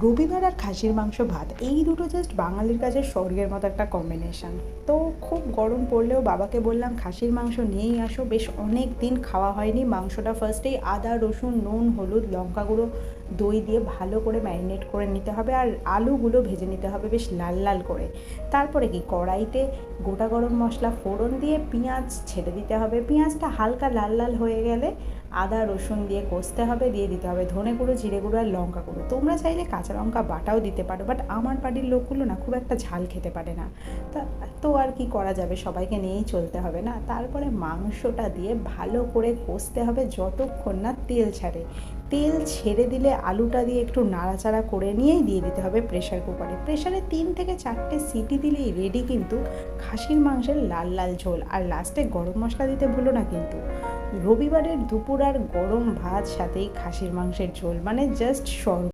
রবিবার আর খাসির মাংস ভাত এই দুটো জাস্ট বাঙালির কাছে স্বর্গের মতো একটা কম্বিনেশান। তো খুব গরম পড়লেও বাবাকে বললাম খাসির মাংস নিয়েই আসো, বেশ অনেক দিন খাওয়া হয়নি। মাংসটা ফার্স্টেই আদা রসুন নুন হলুদ লঙ্কা গুঁড়ো দই দিয়ে ভালো করে ম্যারিনেট করে নিতে হবে, আর আলুগুলো ভেজে নিতে হবে বেশ লাল লাল করে। তারপরে কি কড়াইতে গোটা গরম মশলা ফোড়ন দিয়ে পেঁয়াজ ছেড়ে দিতে হবে। পেঁয়াজটা হালকা লাল লাল হয়ে গেলে আদা রসুন দিয়ে কষতে হবে, দিয়ে দিতে হবে ধনে গুঁড়ো জিরে গুঁড়ো আর লঙ্কা গুঁড়ো। তোমরা চাইলে কাঁচা লঙ্কা বাটাও দিতে পারো, বাট আমার বাড়ির লোকগুলো না খুব একটা ঝাল খেতে পারে না। তা তো আর কি করা যাবে, সবাইকে নিয়েই চলতে হবে না। তারপরে মাংসটা দিয়ে ভালো করে কষতে হবে যতক্ষণ না তেল ছাড়ে। তেল ছেড়ে দিলে আলুটা দিয়ে একটু নাড়াচাড়া করে নিয়েই দিয়ে দিতে হবে প্রেশার কুকারে। প্রেশারে 3 থেকে 4টে সিটি দিলেই রেডি কিন্তু খাসির মাংসের লাল লাল ঝোল। আর লাস্টে গরম মশলা দিতে ভুলো না কিন্তু। রবিবারের দুপুর আর গরম ভাত সাথেই খাসির মাংসের ঝোল, মানে জাস্ট স্বর্গ।